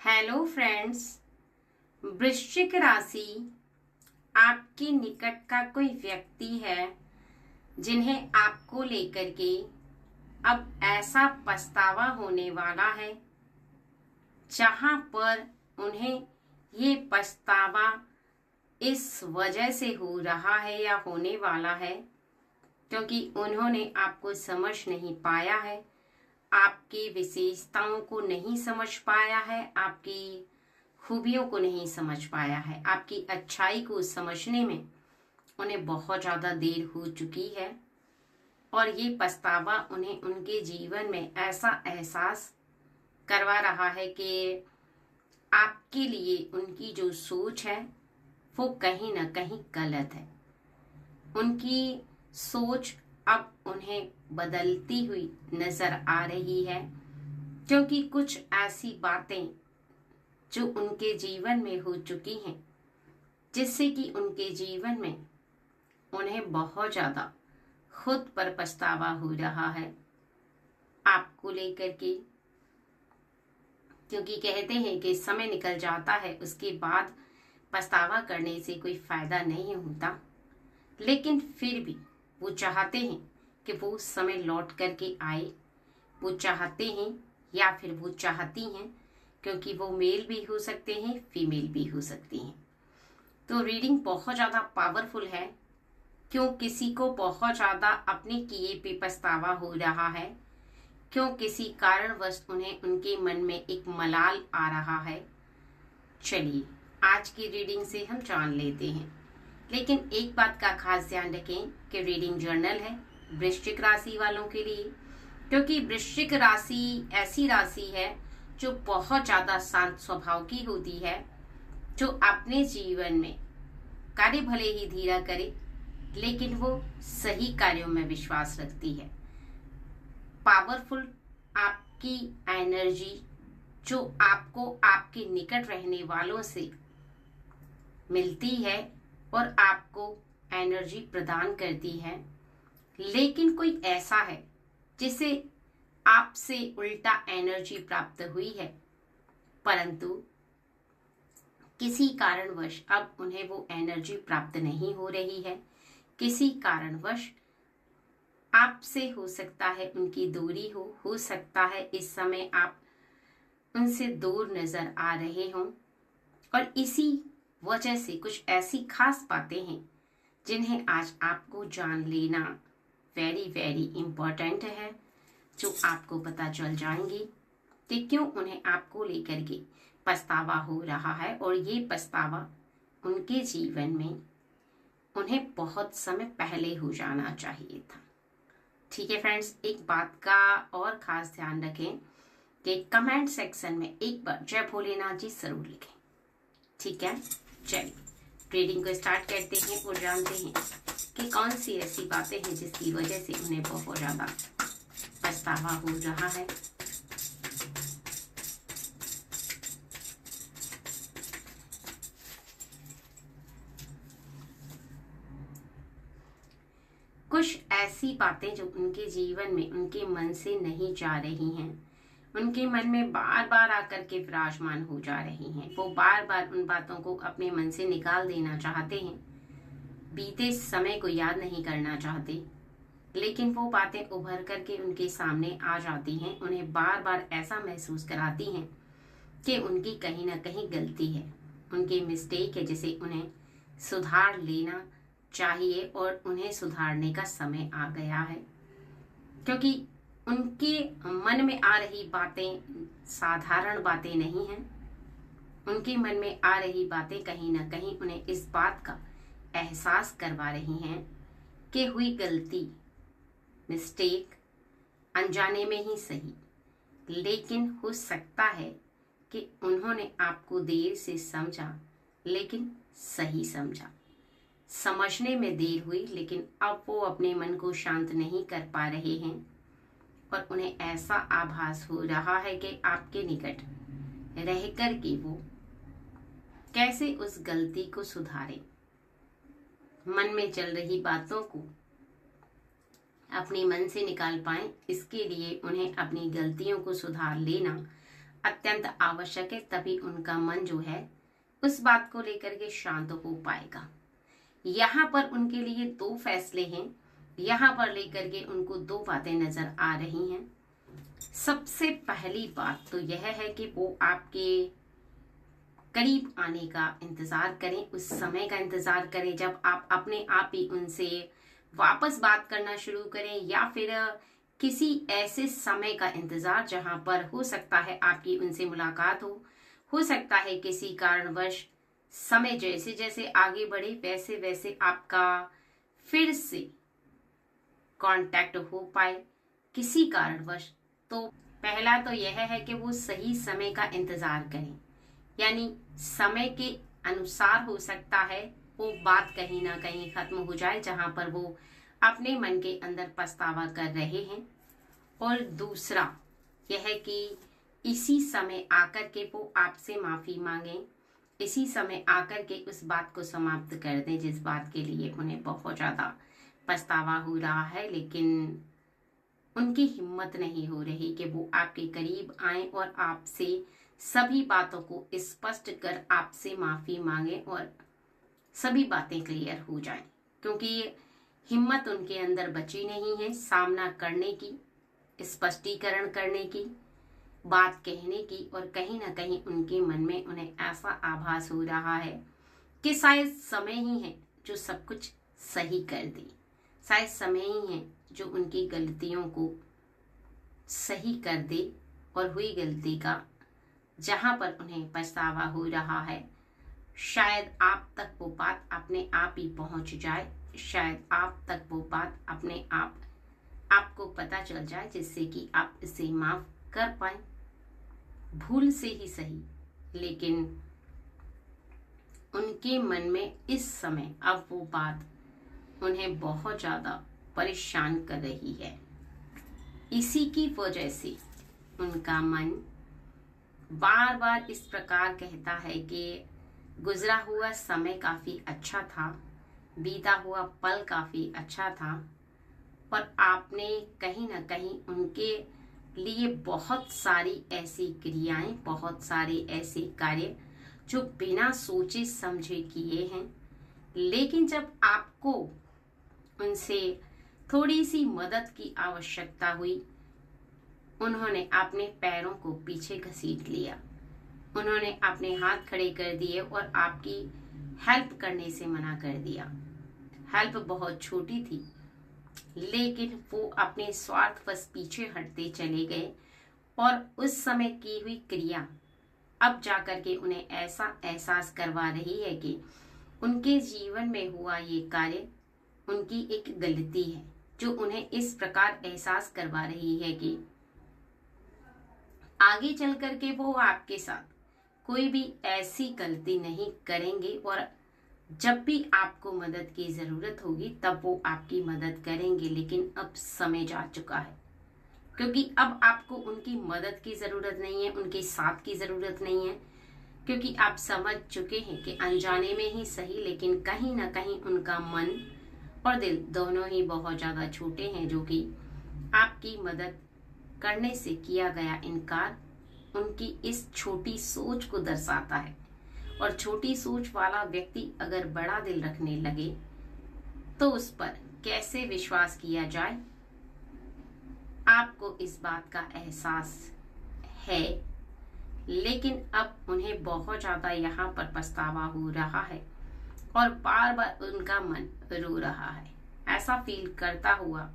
Hello friends. वृश्चिक राशि आपके निकट का कोई व्यक्ति है जिन्हें आपको लेकर के अब ऐसा पछतावा होने वाला है जहां पर उन्हें ये पछतावा इस वजह से हो रहा है या होने वाला है क्योंकि उन्होंने आपको समझ नहीं पाया है, आपकी विशेषताओं को नहीं समझ पाया है, आपकी खूबियों को नहीं समझ पाया है। आपकी अच्छाई को समझने में उन्हें बहुत ज्यादा देर हो चुकी है और ये पछतावा उन्हें उनके जीवन में ऐसा एहसास करवा रहा है कि आपके लिए उनकी जो सोच है वो कहीं ना कहीं गलत है। उनकी सोच अब उन्हें बदलती हुई नजर आ रही है क्योंकि कुछ ऐसी बातें जो उनके जीवन में हो चुकी हैं जिससे कि उनके जीवन में उन्हें बहुत ज्यादा खुद पर पछतावा हो रहा है आपको लेकर के, क्योंकि कहते हैं कि समय निकल जाता है उसके बाद पछतावा करने से कोई फायदा नहीं होता, लेकिन फिर भी वो चाहते हैं कि वो समय लौट करके आए। वो चाहते हैं या फिर वो चाहती हैं, क्योंकि वो मेल भी हो सकते हैं, फीमेल भी हो सकती हैं। तो रीडिंग बहुत ज़्यादा पावरफुल है। क्यों किसी को बहुत ज़्यादा अपने किए पे पछतावा हो रहा है, क्यों किसी कारणवश उन्हें उनके मन में एक मलाल आ रहा है। चलिए आज की रीडिंग से हम जान लेते हैं, लेकिन एक बात का खास ध्यान रखें कि रीडिंग जर्नल है वृश्चिक राशि वालों के लिए, क्योंकि वृश्चिक राशि ऐसी राशि है जो बहुत ज्यादा शांत स्वभाव की होती है, जो अपने जीवन में कार्य भले ही धीरा करे लेकिन वो सही कार्यों में विश्वास रखती है। पावरफुल आपकी एनर्जी जो आपको आपके निकट रहने वालों से मिलती है और आपको एनर्जी प्रदान करती है, लेकिन कोई ऐसा है जिसे आपसे उल्टा एनर्जी प्राप्त हुई है, परंतु किसी कारणवश अब उन्हें वो एनर्जी प्राप्त नहीं हो रही है। किसी कारणवश आपसे हो सकता है उनकी दूरी हो सकता है इस समय आप उनसे दूर नजर आ रहे हों और इसी वजह से कुछ ऐसी खास बातें हैं जिन्हें आज आपको जान लेना वेरी वेरी इम्पोर्टेंट है, जो आपको पता चल जाएंगी कि क्यों उन्हें आपको लेकर के पछतावा हो रहा है और ये पछतावा उनके जीवन में उन्हें बहुत समय पहले हो जाना चाहिए था। ठीक है फ्रेंड्स, एक बात का और खास ध्यान रखें कि कमेंट सेक्शन में एक बार जय भोलेनाथ जी जरूर लिखें। ठीक है, चलिए रीडिंग को स्टार्ट करते हैं और जानते हैं कि कौन सी ऐसी बातें हैं जिसकी वजह से उन्हें बहुत ज्यादा पछतावा हो रहा है। कुछ ऐसी बातें जो उनके जीवन में उनके मन से नहीं जा रही हैं, उनके मन में बार बार आकर के विराजमान हो जा रही हैं। वो बार बार उन बातों को अपने मन से निकाल देना चाहते हैं, बीते समय को याद नहीं करना चाहते, लेकिन वो बातें उभर करके उनके सामने आ जाती हैं। उन्हें बार बार ऐसा महसूस कराती हैं कि उनकी कहीं ना कहीं गलती है, उनकी मिस्टेक है, जिसे उन्हें सुधार लेना चाहिए और उन्हें सुधारने का समय आ गया है, क्योंकि उनके मन में आ रही बातें साधारण बातें नहीं हैं। उनके मन में आ रही बातें कहीं ना कहीं उन्हें इस बात का एहसास करवा रही हैं कि हुई गलती, मिस्टेक अनजाने में ही सही, लेकिन हो सकता है कि उन्होंने आपको देर से समझा, लेकिन सही समझा। समझने में देर हुई, लेकिन अब वो अपने मन को शांत नहीं कर पा रहे हैं और उन्हें ऐसा आभास हो रहा है कि आपके निकट रहकर के वो कैसे उस गलती को सुधारें। मन में चल रही बातों को अपने मन से निकाल पाएं, इसके लिए उन्हें अपनी गलतियों को सुधार लेना अत्यंत आवश्यक है, तभी उनका मन जो है उस बात को लेकर के शांत हो पाएगा। यहाँ पर उनके लिए दो फैसले हैं, यहाँ पर लेकर के उनको दो बातें नजर आ रही हैं। सबसे पहली बात तो यह है कि वो आपके करीब आने का इंतजार करें, उस समय का इंतजार करें जब आप अपने आप ही उनसे वापस बात करना शुरू करें, या फिर किसी ऐसे समय का इंतजार जहां पर हो सकता है आपकी उनसे मुलाकात हो सकता है किसी कारणवश समय जैसे जैसे आगे बढ़े वैसे वैसे आपका फिर से कांटेक्ट हो पाए किसी कारणवश। तो पहला तो यह है कि वो सही समय का इंतजार करें, यानी समय के अनुसार हो सकता है वो बात कहीं ना कहीं खत्म हो जाए जहां पर वो अपने मन के अंदर पछतावा कर रहे हैं। और दूसरा यह है कि इसी समय आकर के वो आपसे माफी मांगे, इसी समय आकर के उस बात को समाप्त कर दें जिस बात के लिए उन्हें बहुत ज्यादा पछतावा हो रहा है, लेकिन उनकी हिम्मत नहीं हो रही कि वो आपके करीब आए और आपसे सभी बातों को स्पष्ट कर आपसे माफी मांगे और सभी बातें क्लियर हो जाएं, क्योंकि हिम्मत उनके अंदर बची नहीं है सामना करने की, स्पष्टीकरण करने की, बात कहने की। और कहीं ना कहीं उनके मन में उन्हें ऐसा आभास हो रहा है कि शायद समय ही है जो सब कुछ सही कर दे, शायद समय ही है जो उनकी गलतियों को सही कर दे और हुई गलती का जहां पर उन्हें पछतावा हो रहा है शायद आप तक वो बात अपने आप ही पहुंच जाए, शायद आप तक वो बात अपने आप आपको पता चल जाए, जिससे कि आप इसे माफ कर पाए, भूल से ही सही। लेकिन उनके मन में इस समय अब वो बात उन्हें बहुत ज्यादा परेशान कर रही है। इसी की वजह से उनका मन बार बार इस प्रकार कहता है कि गुजरा हुआ समय काफी अच्छा था, बीता हुआ पल काफी अच्छा था, और आपने कहीं ना कहीं उनके लिए बहुत सारी ऐसी क्रियाएं, बहुत सारे ऐसे कार्य जो बिना सोचे समझे किए हैं। लेकिन जब आपको उनसे थोड़ी सी मदद की आवश्यकता हुई, उन्होंने अपने पैरों को पीछे घसीट लिया, उन्होंने अपने हाथ खड़े कर दिए और आपकी हेल्प करने से मना कर दिया। हेल्प बहुत छोटी थी, लेकिन वो अपने स्वार्थवश पीछे हटते चले गए, और उस समय की हुई क्रिया अब जाकर के उन्हें ऐसा एहसास करवा रही है कि उनके जीवन में हुआ ये कार्य उनकी एक गलती है, जो उन्हें इस प्रकार एहसास करवा रही है कि आगे चल करके वो आपके साथ कोई भी ऐसी गलती नहीं करेंगे, और जब भी आपको मदद की जरूरत होगी तब वो आपकी मदद करेंगे। लेकिन अब समय जा चुका है, क्योंकि अब आपको उनकी मदद की जरूरत नहीं है, उनके साथ की जरूरत नहीं है, क्योंकि आप समझ चुके हैं कि अनजाने में ही सही, लेकिन कहीं ना कहीं उनका मन और दिल दोनों ही बहुत ज्यादा छोटे हैं, जो कि आपकी मदद करने से किया गया इनकार उनकी इस छोटी सोच को दर्शाता है। और छोटी सोच वाला व्यक्ति अगर बड़ा दिल रखने लगे तो उस पर कैसे विश्वास किया जाए, आपको इस बात का एहसास है। लेकिन अब उन्हें बहुत ज्यादा यहाँ पर पछतावा हो रहा है और बार बार उनका मन रो रहा है, ऐसा फील करता हुआ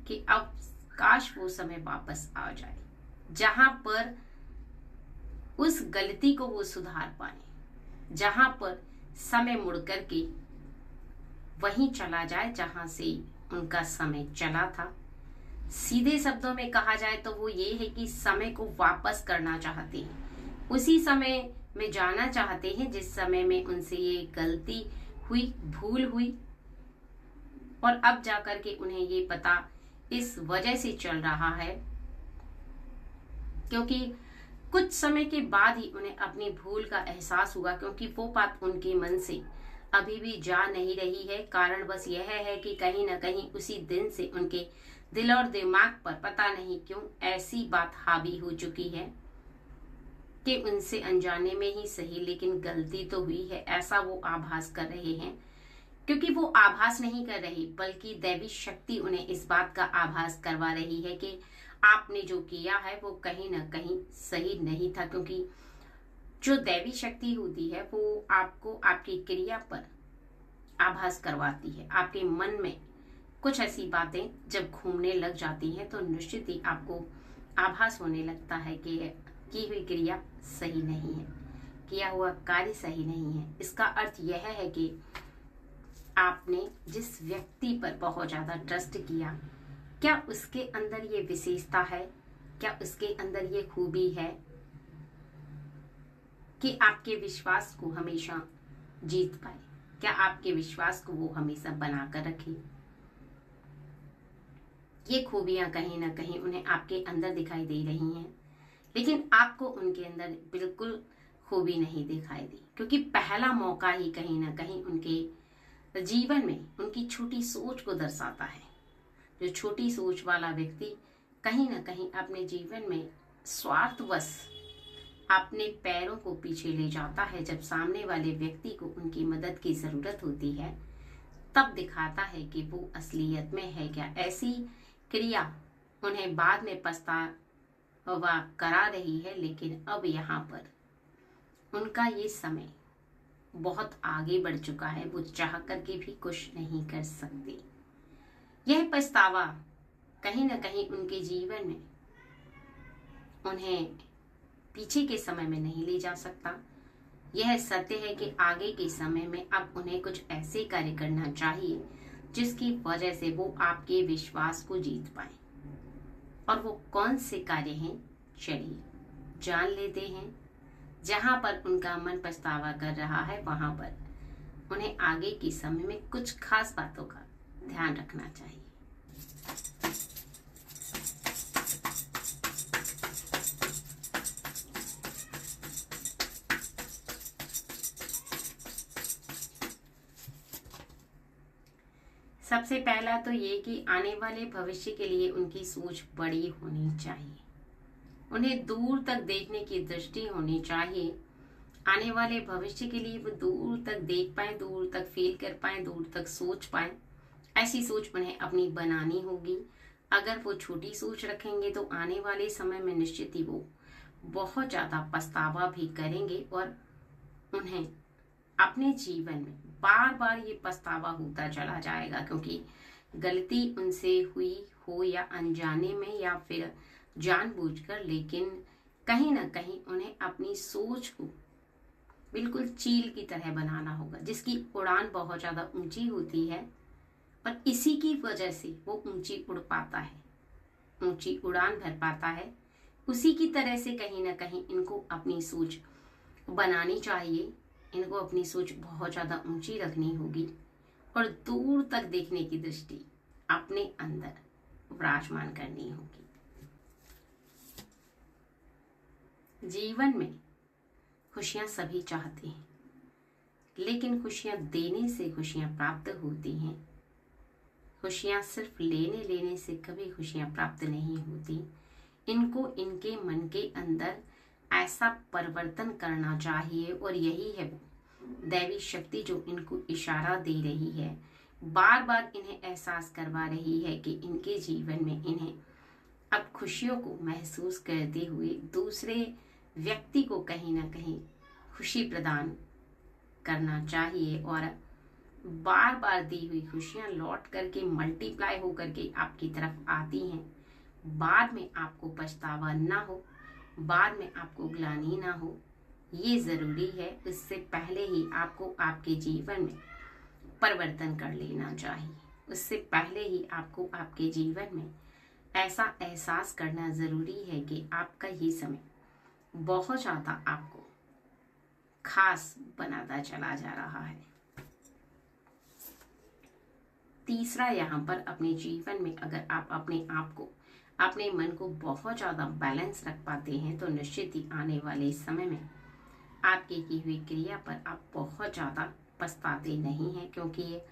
कि अब काश वो समय वापस आ जाए जहां पर उस गलती को वो सुधार पाए, जहां पर समय मुड़ करके वहीं चला जाए जहां से उनका समय चला था। सीधे शब्दों में कहा जाए तो वो ये है कि समय को वापस करना चाहते हैं, उसी समय में जाना चाहते हैं जिस समय में उनसे ये गलती हुई, भूल हुई, और अब जाकर के उन्हें ये पता इस वजह से चल रहा है क्योंकि कुछ समय के बाद ही उन्हें अपनी भूल का एहसास हुआ, क्योंकि वो बात उनके मन से अभी भी जा नहीं रही है। कारण बस यह है कि कहीं ना कहीं उसी दिन से उनके दिल और दिमाग पर पता नहीं क्यों ऐसी बात हावी हो चुकी है कि उनसे अनजाने में ही सही लेकिन गलती तो हुई है, ऐसा वो आभास कर रहे हैं। क्योंकि वो आभास नहीं कर रही बल्कि दैवी शक्ति उन्हें इस बात का आभास करवा रही है कि आपने जो किया है वो कहीं ना कहीं सही नहीं था। क्योंकि जो दैवी शक्ति होती है वो आपको आपकी क्रिया पर आभास करवाती है। आपके मन में कुछ ऐसी बातें जब घूमने लग जाती हैं तो निश्चित ही आपको आभास होने लगता है कि की हुई क्रिया सही नहीं है, किया हुआ कार्य सही नहीं है। इसका अर्थ यह है कि आपने जिस व्यक्ति पर बहुत ज्यादा ट्रस्ट किया, क्या उसके अंदर ये विशेषता है, क्या उसके अंदर ये खूबी है कि आपके विश्वास को हमेशा जीत पाए, क्या आपके विश्वास को वो हमेशा बनाकर रखे। ये खूबियां कहीं ना कहीं उन्हें आपके अंदर दिखाई दे रही हैं, लेकिन आपको उनके अंदर बिल्कुल खूबी नहीं दिखाई दी। क्योंकि पहला मौका ही कहीं ना कहीं उनके जीवन में उनकी छोटी सोच को दर्शाता है। जो छोटी सोच वाला व्यक्ति कहीं ना कहीं अपने जीवन में स्वार्थवश अपने पैरों को पीछे ले जाता है, जब सामने वाले व्यक्ति को उनकी मदद की जरूरत होती है तब दिखाता है कि वो असलियत में है क्या। ऐसी क्रिया उन्हें बाद में पछतावा करा रही है, लेकिन अब यहाँ पर उनका ये समय बहुत आगे बढ़ चुका है, वो चाह करके भी कुछ नहीं कर सकते। यह पछतावा कहीं ना कहीं उनके जीवन में उन्हें पीछे के समय में नहीं ले जा सकता। यह सत्य है कि आगे के समय में अब उन्हें कुछ ऐसे कार्य करना चाहिए जिसकी वजह से वो आपके विश्वास को जीत पाए। और वो कौन से कार्य हैं, चलिए जान लेते हैं। जहां पर उनका मन पछतावा कर रहा है वहां पर उन्हें आगे के समय में कुछ खास बातों का ध्यान रखना चाहिए। सबसे पहला तो ये कि आने वाले भविष्य के लिए उनकी सोच बड़ी होनी चाहिए। उन्हें दूर तक देखने की दृष्टि होनी चाहिए। आने वाले भविष्य के लिए वो दूर तक देख पाए, दूर तक फील कर पाए, दूर तक सोच पाए। ऐसी सोच उन्हें अपनी बनानी होगी। अगर वो छोटी सोच रखेंगे तो आने वाले समय में निश्चित ही वो बहुत ज्यादा पछतावा भी करेंगे और उन्हें अपने जीवन में बार बार ये पछतावा होता चला जाएगा। क्योंकि गलती उनसे हुई हो या अनजाने में या फिर जानबूझकर, लेकिन कहीं ना कहीं उन्हें अपनी सोच को बिल्कुल चील की तरह बनाना होगा, जिसकी उड़ान बहुत ज्यादा ऊंची होती है और इसी की वजह से वो ऊंची उड़ पाता है, ऊंची उड़ान भर पाता है। उसी की तरह से कहीं ना कहीं इनको अपनी सोच बनानी चाहिए। इनको अपनी सोच बहुत ज्यादा ऊंची रखनी होगी और दूर तक देखने की दृष्टि अपने अंदर विराजमान करनी होगी। जीवन में खुशियां सभी चाहते हैं, लेकिन खुशियां देने से खुशियां प्राप्त होती हैं। खुशियां सिर्फ लेने से कभी खुशियां प्राप्त नहीं होती। इनको इनके मन के अंदर ऐसा परिवर्तन करना चाहिए और यही है वो दैवी शक्ति जो इनको इशारा दे रही है, बार बार इन्हें एहसास करवा रही है कि इनके जीवन में इन्हें अब खुशियों को महसूस करते हुए दूसरे व्यक्ति को कहीं ना कहीं खुशी प्रदान करना चाहिए। और बार बार दी हुई खुशियां लौट करके मल्टीप्लाई होकर के आपकी तरफ आती हैं। बाद में आपको पछतावा ना हो, बाद में आपको ग्लानि ना हो, ये जरूरी है। इससे पहले ही आपको आपके जीवन में परिवर्तन कर लेना चाहिए। उससे पहले ही आपको आपके जीवन में ऐसा एहसास करना जरूरी है कि आपका ये समय बहुत ज्यादा आपको खास बनाता चला जा रहा है। तीसरा, यहाँ पर अपने जीवन में अगर आप अपने आप को, अपने मन को बहुत ज्यादा बैलेंस रख पाते हैं तो निश्चित ही आने वाले समय में आपकी की हुई क्रिया पर आप बहुत ज्यादा पछताते नहीं हैं। क्योंकि ये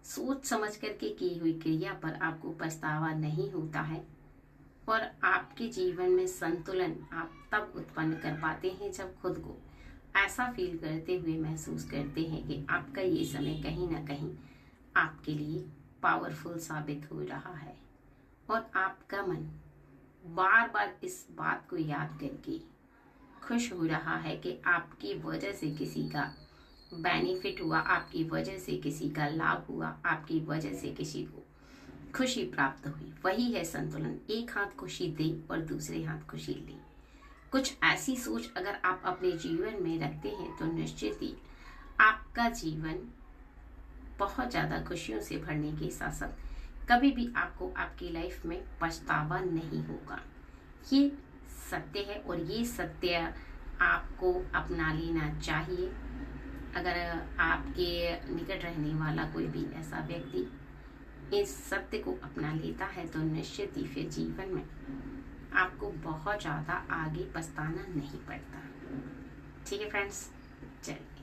सोच समझ करके की हुई क्रिया पर आपको पछतावा नहीं होता है और आपके जीवन में संतुलन आप तब उत्पन्न कर पाते हैं जब खुद को ऐसा फील करते हुए महसूस करते हैं कि आपका ये समय कहीं ना कहीं आपके लिए पावरफुल साबित हो रहा है और आपका मन बार बार इस बात को याद करके खुश हो रहा है कि आपकी वजह से किसी का बेनिफिट हुआ, आपकी वजह से किसी का लाभ हुआ, आपकी वजह से किसी को खुशी प्राप्त हुई। वही है संतुलन। एक हाथ खुशी दे और दूसरे हाथ खुशी ले। कुछ ऐसी सोच अगर आप अपने जीवन में रखते हैं तो निश्चित ही आपका जीवन बहुत ज़्यादा खुशियों से भरने के साथ साथ कभी भी आपको आपकी लाइफ में पछतावा नहीं होगा। ये सत्य है और ये सत्य आपको अपना लेना चाहिए। अगर आपके निकट रहने वाला कोई भी ऐसा व्यक्ति इस सत्य को अपना लेता है तो निश्चित ही फिर जीवन में आपको बहुत ज़्यादा आगे पछताना नहीं पड़ता। ठीक है फ्रेंड्स, चलिए।